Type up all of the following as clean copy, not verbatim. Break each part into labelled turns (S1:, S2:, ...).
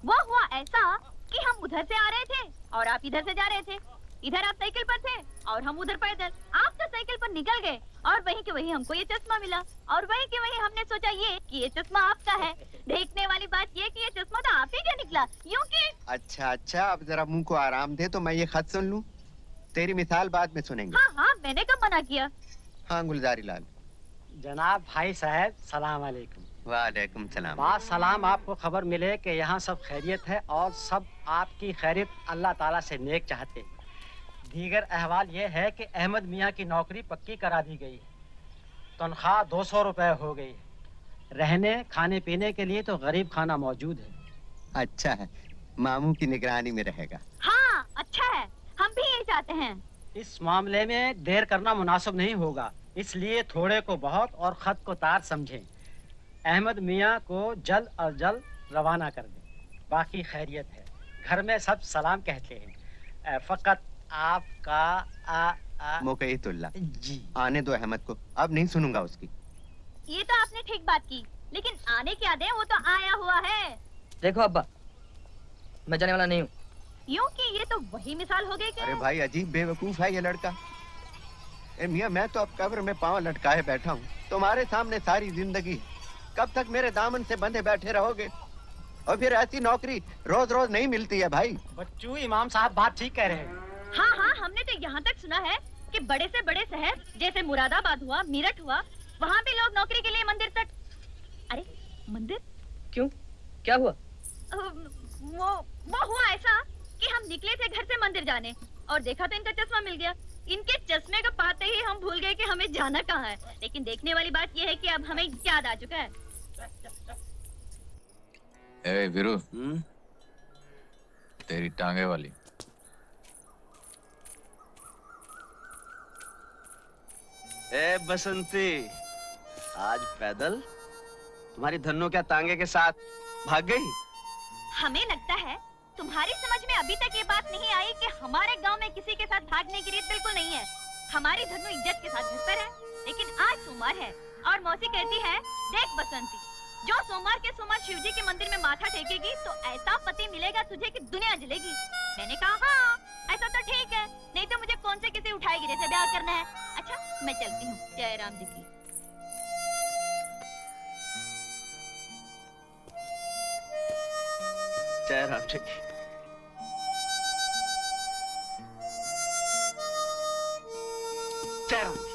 S1: वो हुआ ऐसा कि हम उधर से आ रहे थे और आप इधर से जा रहे थे। इधर आप साइकिल पर थे और हम उधर पैदल। आप तो साइकिल पर निकल गए और वहीं के वहीं हमको ये चश्मा मिला और वहीं के वहीं हमने सोचा ये कि ये चश्मा आपका है। देखने वाली बात ये कि ये चश्मा तो आप ही का निकला, यूं कि।
S2: अच्छा, अब जरा मुंह को आराम दे तो मैं ये खत सुन लूं। तेरी मिसाल बाद में सुनेंगे।
S1: हाँ, मैंने कब मना किया।
S2: हाँ गुलजारी लाल।
S3: जनाब भाई साहब, सलाम अलैकुम।
S2: वालेकुम सलाम।
S3: बात सलाम आपको खबर मिले कि यहाँ सब खैरियत है और सब आपकी खैरियत अल्लाह ताला से नेक चाहते हैं। दीगर अहवाल ये है कि अहमद मियाँ की नौकरी पक्की करा दी गई है। तनख्वाह 200 रुपए हो गई है। रहने खाने पीने के लिए तो गरीब खाना मौजूद है।
S2: अच्छा है, मामू की निगरानी में रहेगा।
S1: हाँ अच्छा है, हम भी यही चाहते हैं।
S3: इस मामले में देर करना मुनासिब नहीं होगा, इसलिए थोड़े को बहुत और खत को तार समझें। अहमद मियाँ को जल्द और जल्द रवाना कर दें। बाकी खैरियत है, घर में सब सलाम कहते हैं। फकत आपका
S2: मुकैतुल्लाह
S3: जी।
S2: आने दो अहमद को, अब नहीं सुनूंगा उसकी।
S1: ये तो आपने ठीक बात की, लेकिन आने क्या दे, वो तो आया हुआ है।
S4: देखो अब्बा, मैं जाने वाला नहीं हूँ।
S1: यूं कि ये तो वही मिसाल हो गई कि।
S2: अरे भाई अजीब बेवकूफ है ये लड़का। मियाँ मैं तो अब कब्र में पांव लटकाए बैठा हूँ, तुम्हारे सामने सारी जिंदगी। कब तक मेरे दामन से बंधे बैठे रहोगे? और फिर ऐसी नौकरी रोज रोज नहीं मिलती है भाई।
S3: बच्चू, इमाम साहब बात ठीक कह रहे हैं।
S1: हाँ, हमने तो यहाँ तक सुना है कि बड़े से बड़े शहर जैसे मुरादाबाद हुआ, मेरठ हुआ, वहाँ भी लोग नौकरी के लिए मंदिर तक। अरे मंदिर
S4: क्यों, क्या हुआ?
S1: वो हुआ ऐसा कि हम निकले थे घर से मंदिर जाने और देखा तो इनका चश्मा मिल गया। इनके चश्मे को पाते ही हम भूल गए कि हमें जाना कहाँ है। लेकिन देखने वाली बात यह है कि अब हमें याद आ चुका है।
S5: ए वीरू, तेरी टांगे वाली।
S6: ए बसंती, आज पैदल? तुम्हारी धन्नो क्या तांगे के साथ भाग गई?
S1: हमें लगता है तुम्हारी समझ में अभी तक ये बात नहीं आई कि हमारे गांव में किसी के साथ भागने की रीत बिल्कुल नहीं है। हमारी धन्नो इज्जत के साथ घर पर है, लेकिन आज सोमवार है और मौसी कहती है, देख बसंती, जो सोमवार के सोमवार शिव जी के मंदिर में माथा टेकेगी तो ऐसा पति मिलेगा तुझे कि दुनिया जलेगी। मैंने कहा हाँ, ऐसा तो ठीक है, नहीं तो मुझे कौन से किसी उठाएगी जैसे ब्याह करना है। अच्छा मैं चलती हूँ, जय राम जी की।
S6: जय राम जी की। जय राम जी।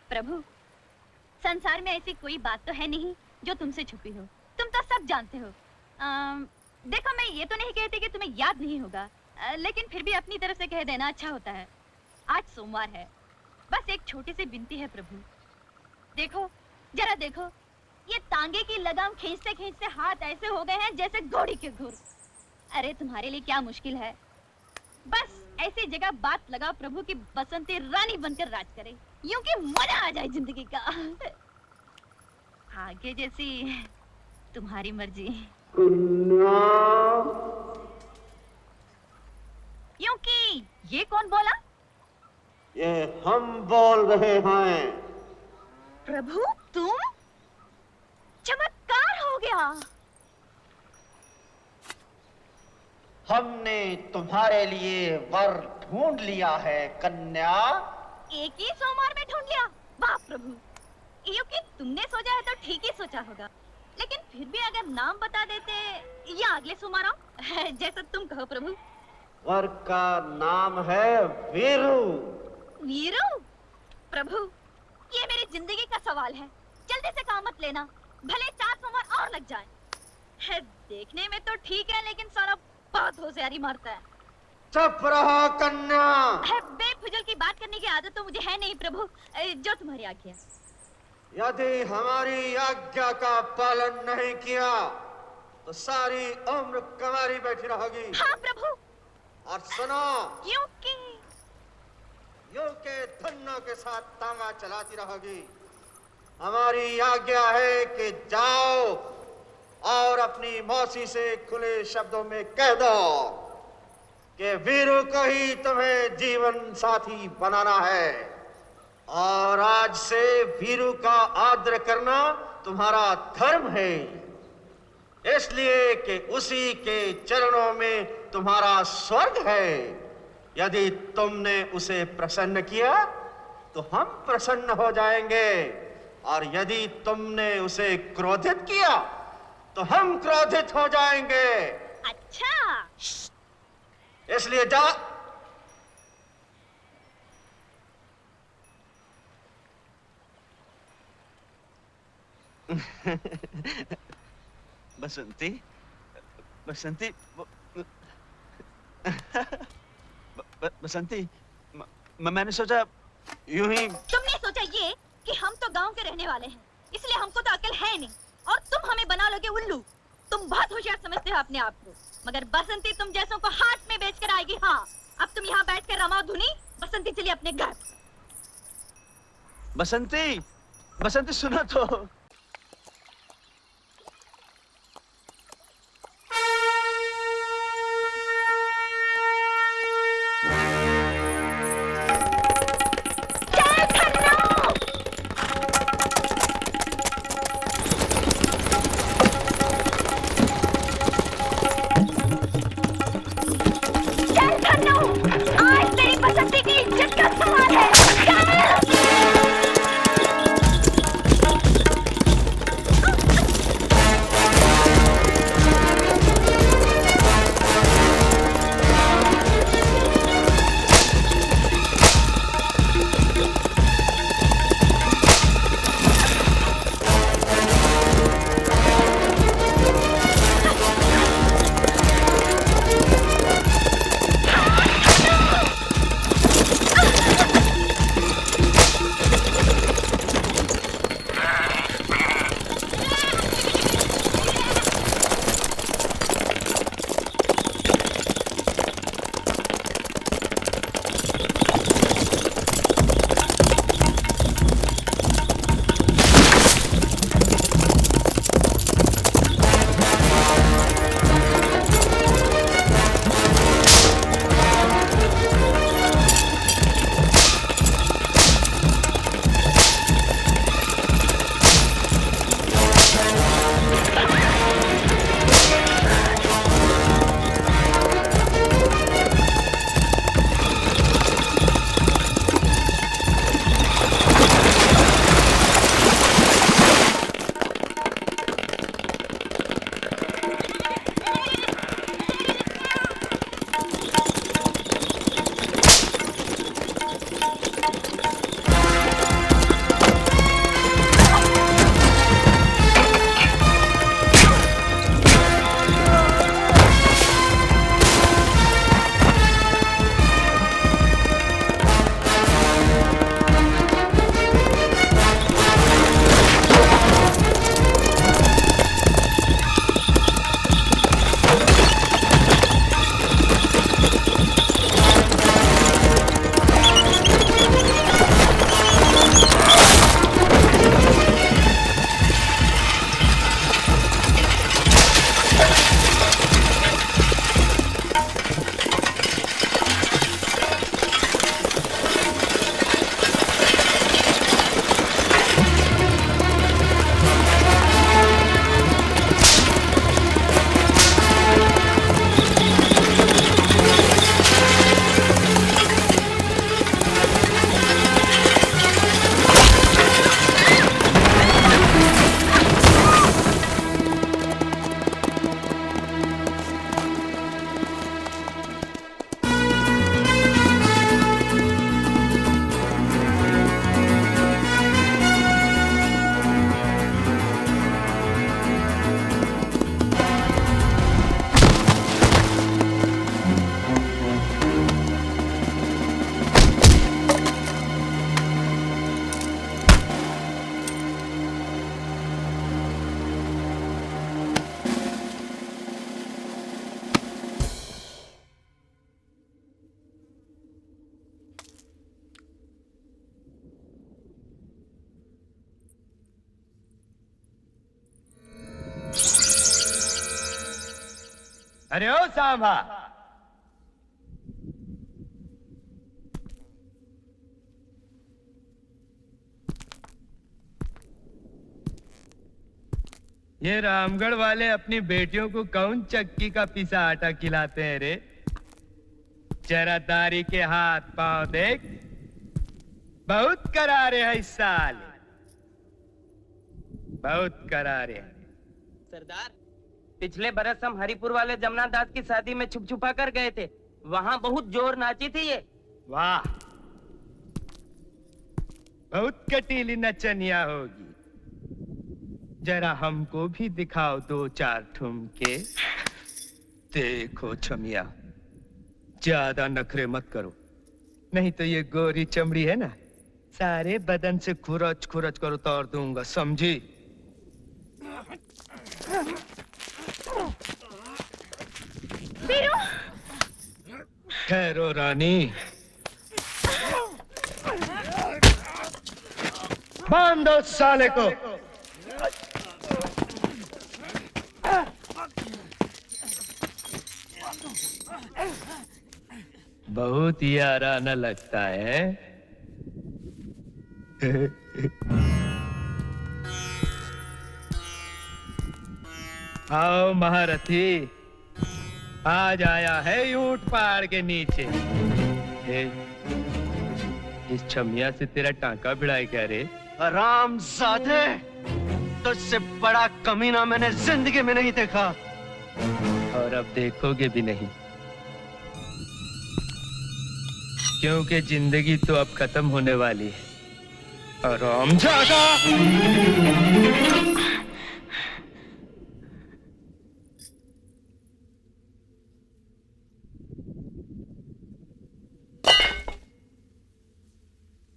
S1: प्रभु, संसार में ऐसी कोई बात तो है नहीं जो तुमसे छुपी हो। तुम तो सब जानते हो। देखो मैं ये तो नहीं कहती कि तुम्हें याद नहीं होगा, लेकिन फिर भी अपनी तरफ से कह देना अच्छा होता है। आज सोमवार है, बस एक छोटी सी विनती है प्रभु। देखो, जरा देखो, ये तांगे की लगाम खींचते खींचते हाथ ऐसे हो गए हैं जैसे घोड़ी के घुर। अरे तुम्हारे लिए क्या मुश्किल है, बस ऐसी जगह बात लगाओ प्रभु की बसंती रानी बनकर राज करे, यूं कि मजा आ जाए जिंदगी का। आगे जैसी तुम्हारी मर्जी। यूं कि ये कौन बोला?
S6: ये हम बोल रहे हैं।
S1: प्रभु तुम? चमत्कार हो गया।
S6: हमने तुम्हारे लिए वर ढूंढ लिया है कन्या।
S1: एक ही सोमवार में ढूंढ लिया? वाह प्रभु, क्योंकि तुमने सोचा है तो ठीक ही सोचा होगा, लेकिन फिर भी अगर नाम बता देते या अगले सोमवार आओ, जैसा तुम कहो प्रभु।
S6: वर का नाम है वीरू।
S1: वीरू? प्रभु ये मेरी जिंदगी का सवाल है, जल्दी से काम मत लेना, भले 4 सोमवार और लग जाए। है देखने में तो ठीक है, लेकिन सारा बहुत होशियारी मारता है।
S6: चुप रहो कन्या।
S1: बेफिजूल की बात करने की आदत तो मुझे है नहीं प्रभु, जो तुम्हारी आज्ञा।
S6: यदि हमारी आज्ञा का पालन नहीं किया तो सारी उम्र कमारी बैठी रहोगी।
S1: हाँ प्रभु।
S6: और सुनो,
S1: क्योंकि
S6: यूं के धन्नो के साथ तांगा चलाती रहोगी। हमारी आज्ञा है कि जाओ अपनी मौसी से खुले शब्दों में कह दो कि वीरू को ही तुम्हें जीवन साथी बनाना है और आज से वीरू का आदर करना तुम्हारा धर्म है, इसलिए कि उसी के चरणों में तुम्हारा स्वर्ग है। यदि तुमने उसे प्रसन्न किया तो हम प्रसन्न हो जाएंगे, और यदि तुमने उसे क्रोधित किया तो हम क्रोधित हो जाएंगे।
S1: अच्छा,
S6: इसलिए जा।
S2: बसंती, बसंती, बसंती, मैंने सोचा यूं ही।
S1: तुमने सोचा ये कि हम तो गांव के रहने वाले हैं, इसलिए हमको तो अकल है नहीं, और तुम हमें बना लोगे उल्लू। तुम बहुत होशियार समझते हो अपने आप को, मगर बसंती तुम जैसों को हाथ में बेचकर आएगी। हाँ, अब तुम यहाँ बैठकर रमाओ धुनी। बसंती चलिए अपने घर।
S2: बसंती, बसंती सुनो तो।
S1: आज तेरी बसंती की इज्जत का सवाल है।
S7: अरे ओ सांभा, ये रामगढ़ वाले अपनी बेटियों को कौन चक्की का पिसा आटा खिलाते हैं रे? जरा दारी के हाथ पांव देख, बहुत करारे है इस साल, बहुत करारे है।
S8: सरदार, पिछले बरस हम हरिपुर वाले जमुना दास की शादी में छुप छुपा कर गए थे। वहाँ बहुत जोर नाची थी ये।
S7: वाह, बहुत कटीली नचनिया होगी। जरा हमको भी दिखाओ 2-4 ठुमके। देखो छमिया, ज्यादा नखरे मत करो, नहीं तो ये गोरी चमड़ी है ना, सारे बदन से खुरच खुरच कर उतार दूंगा, समझी?
S1: वीरू!
S7: ठहरो रानी, बांधो साले को। बहुत ही आराना लगता है। आओ महारथी, आज आया है ऊंट पहाड़ के नीचे। इस छमिया से तेरा टांका भिड़ाई क्या रे?
S2: हरामजादे, तुझसे बड़ा कमीना मैंने जिंदगी में नहीं देखा।
S7: और अब देखोगे भी नहीं, क्योंकि जिंदगी तो अब खत्म होने वाली है। हरामजादा!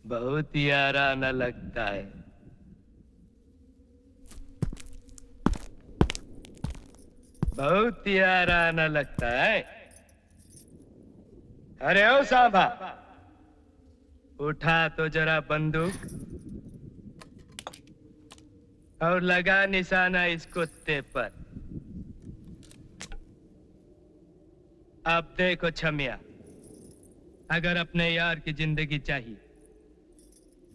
S7: बहुत ही आराना लगता है। बहुत ही आराना लगता है। अरे ओ सांभा, उठा तो जरा बंदूक और लगा निशाना इस कुत्ते पर। अब देखो छमिया, अगर अपने यार की जिंदगी चाहिए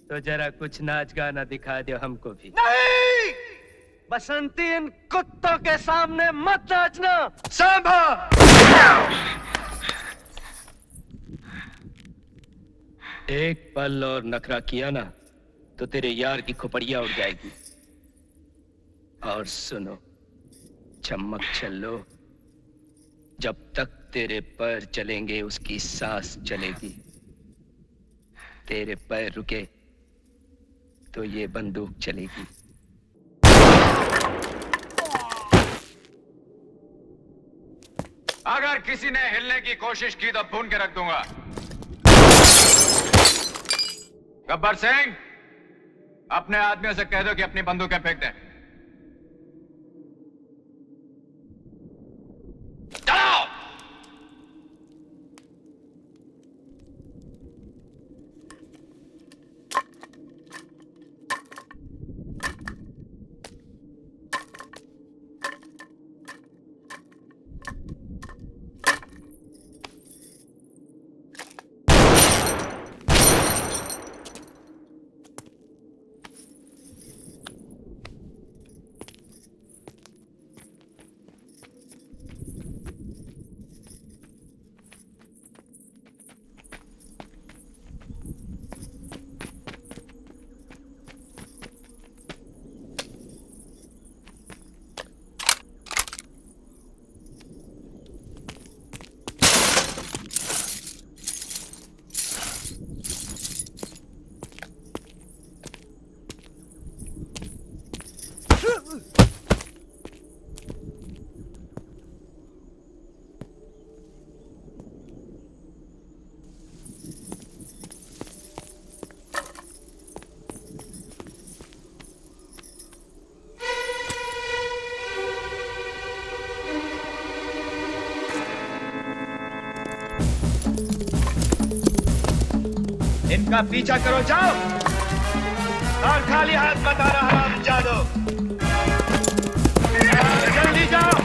S7: तो जरा कुछ नाच गाना दिखा दो हमको भी।
S2: नहीं, बसंती, इन कुत्तों के सामने मत नाचना।
S7: सांभा! एक पल और नखरा किया ना तो तेरे यार की खोपड़िया उड़ जाएगी। और सुनो चमक चलो, जब तक तेरे पैर चलेंगे उसकी सांस चलेगी। तेरे पैर रुके तो ये बंदूक चलेगी।
S5: अगर किसी ने हिलने की कोशिश की तो भून के रख दूंगा। गब्बर सिंह, अपने आदमियों से कह दो कि अपनी बंदूकें फेंक दें। चलो!
S7: इनका पीछा करो, जाओ और खाली हाथ मत आना हरामजादो। जल्दी जाओ।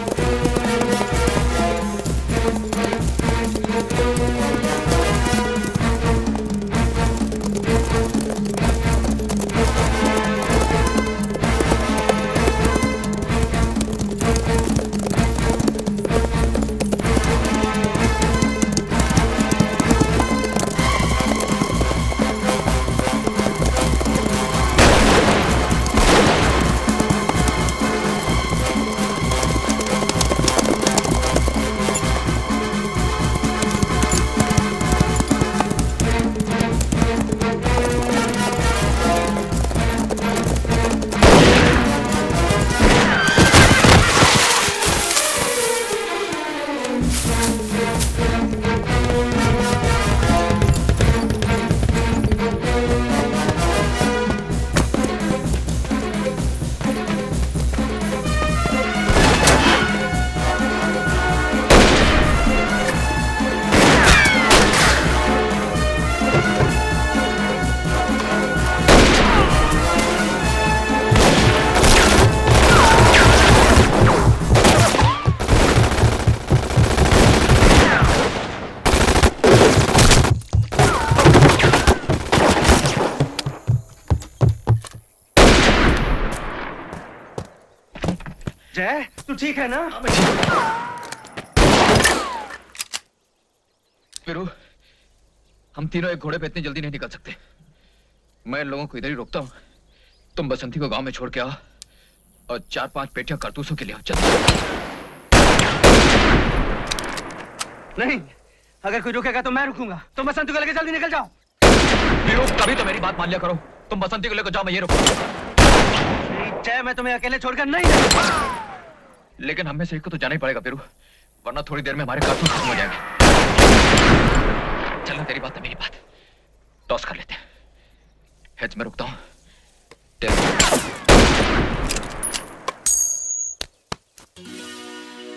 S3: जय, तू ठीक है ना?
S5: वीरू, हम तीनों एक घोड़े पे इतनी जल्दी नहीं निकल सकते। मैं इन लोगों को इधर ही रोकता हूँ। तुम बसंती को गांव में छोड़ के आओ और 4-5 पेटियां कारतूसों के लिए आओ। चल।
S3: नहीं, अगर कोई रुकेगा तो मैं रुकूंगा। तुम बसंती को लेकर जल्दी निकल जाओ।
S5: वीरू, कभी तो मेरी बात मान लिया करो। तुम बसंती को लेकर जाओ, मैं ये रुकूंगा।
S3: जय, मैं तुम्हें अकेले छोड़कर नहीं जाऊंगा।
S5: लेकिन हमें से एक को तो जाना ही पड़ेगा वीरू, वरना थोड़ी देर में हमारे कारतूस खत्म हो जाएंगे। चलना, तेरी बात है मेरी बात, टॉस कर लेते हैं। हेड्स में रुकता हूँ।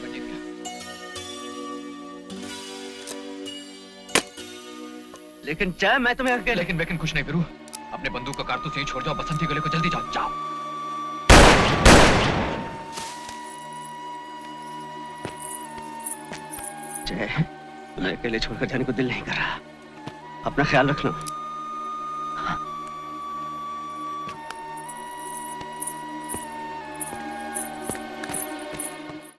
S5: मैं जीत गया।
S3: लेकिन जय, मैं तुम्हें अकेले...
S5: लेकिन कुछ नहीं वीरू, अपने बंदूक का कारतूस यहीं छोड़ जाओ, बसंती को लेकर जल्दी जाओ। जाओ।
S3: जय, मैं अकेले छोड़कर जाने को दिल नहीं कर रहा। अपना ख्याल रखना।